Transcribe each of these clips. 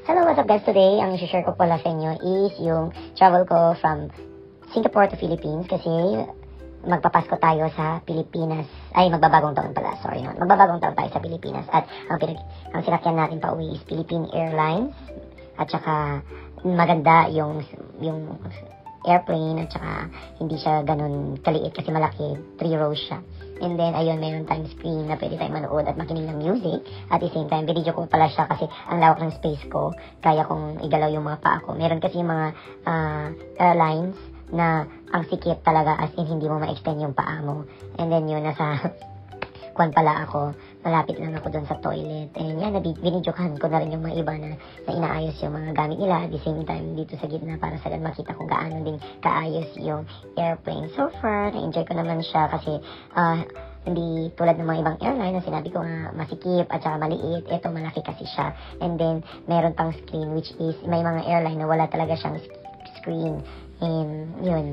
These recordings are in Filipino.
Hello, what's up guys? Today, ang i-share ko pala sa inyo is yung travel ko from Singapore to Philippines kasi magpapasko tayo sa Pilipinas. Ay, magbabagong taon pala. Sorry no. Magbabagong taon tayo sa Pilipinas at ang sinakyan natin pa uwi is Philippine Airlines at saka maganda yung airplane at saka hindi siya ganun kaliit kasi malaki. 3 rows siya. And then, ayun, mayroon tayong screen na pwede tayong manood at makinig ng music. At the same time, video ko pala siya kasi ang lawak ng space ko. Kaya kong igalaw yung mga paa ko. Meron kasi yung mga airlines na ang sikip talaga as in hindi mo ma-extend yung paa mo. And then yun, nasa kwan pala ako. Malapit lang ako doon sa toilet. And yan, binidyokan ko na rin yung mga iba na inaayos yung mga gamit nila. At the same time, dito sa gitna para sa makita kung gaano din kaayos yung airplane. So far, na-enjoy ko naman siya kasi hindi tulad ng mga ibang airline na sinabi ko nga masikip at saka maliit. Ito malaki kasi siya. And then, meron pang screen which is may mga airline na wala talaga siyang screen. And yun.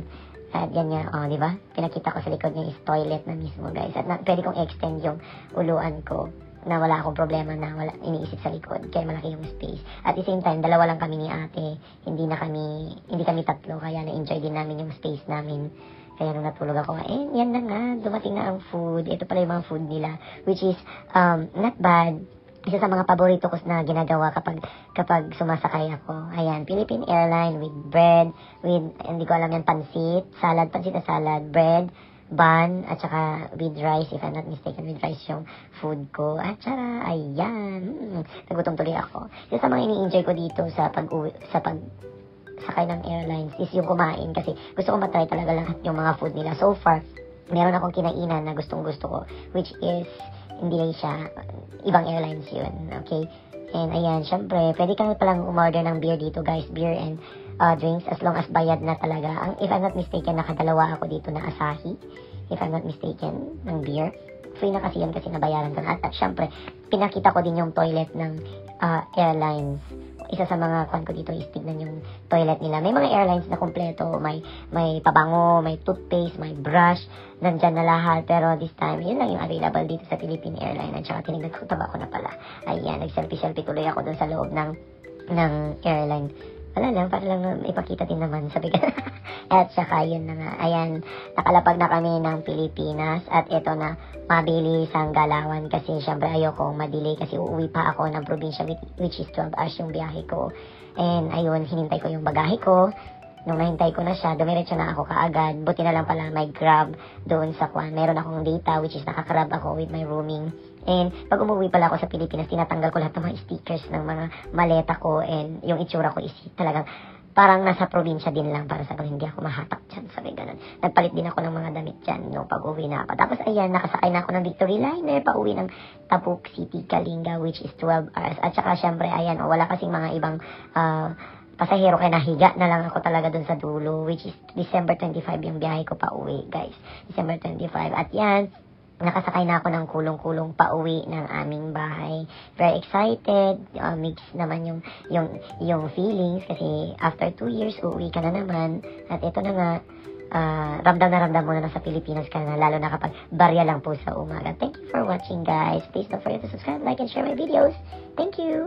At yan nga, di ba? Pinakita ko sa likod niya is toilet na mismo, guys. At pwede kong extend yung uluan ko na wala akong problema na wala iniisip sa likod. Kaya malaki yung space. At the same time, dalawa lang kami ni ate. Hindi kami tatlo. Kaya na-enjoy din namin yung space namin. Kaya nung natulog ako, yan na nga, dumating na ang food. Ito pala yung mga food nila. Which is, not bad. Isa sa mga paborito ko na ginagawa kapag sumasakay ako. Ayan, Philippine Airline with bread, with, hindi ko alam yan, pansit na salad, bread, bun, at saka with rice, if I'm not mistaken, with rice yung food ko. At saka, ayan, nagutom tuloy ako. Isa sa mga ini-enjoy ko dito sa sakay ng airlines is yung kumain kasi gusto ko matry talaga lahat yung mga food nila. So far, meron akong kinainan na gustong-gusto ko, which is hindi lang siya, ibang airlines yun, okay? And ayan, syempre, pwede kang palang umorder ng beer dito, guys, beer and drinks, as long as bayad na talaga. If I'm not mistaken, nakadalawa ako dito na Asahi, if I'm not mistaken, ng beer. Free na kasi yan kasi nabayaran ko na. At syempre, pinakita ko din yung toilet ng airlines. Isa sa mga kwan ko dito is tignan yung toilet nila. May mga airlines na kompleto, may pabango, may toothpaste, may brush, nandyan na lahat. Pero this time, yun lang yung available dito sa Philippine Airlines. At saka tinignan ko, taba ko na pala. Ayan, nag-selfie-selfie tuloy ako dun sa loob ng airline. Wala lang, para lang ipakita din naman, sabi ka. At saka yun na nga, ayan, nakalapag na kami ng Pilipinas at ito na, mabilis ang galawan kasi syempre ayokong madelay kasi uuwi pa ako ng probinsya which is 12 hours yung biyahe ko. And ayun, hinintay ko yung bagahe ko. Nung nahintay ko na siya, dumiretso na ako kaagad. Buti na lang pala may Grab doon sa kwan. Meron akong data which is nakakrab ako with my roaming. And pag umuwi pala ako sa Pilipinas, tinatanggal ko lahat ng mga stickers ng mga maleta ko and yung itsura ko is talagang parang nasa probinsya din lang para sa hindi ako mahatak dyan. Sabi ganun. Nagpalit din ako ng mga damit dyan no, pag uwi na ako. Tapos ayan, nakasakay na ako ng Victory Liner pa uwi ng Tabuk City, Kalinga which is 12 hours. At saka syempre, ayan, wala kasing mga ibang pasahero kaya nahiga na lang ako talaga dun sa dulo which is December 25 yung biyahe ko pa uwi, guys. December 25. At yan, nakasakay na ako ng kulong-kulong pa uwi ng aming bahay. Very excited. Mix naman yung feelings kasi after 2 years, uuwi ka na naman. At ito na nga, ramdam na ramdam mo na nasa Pilipinas ka na, lalo na kapag barya lang po sa umaga. Thank you for watching, guys. Please don't forget to subscribe, like, and share my videos. Thank you!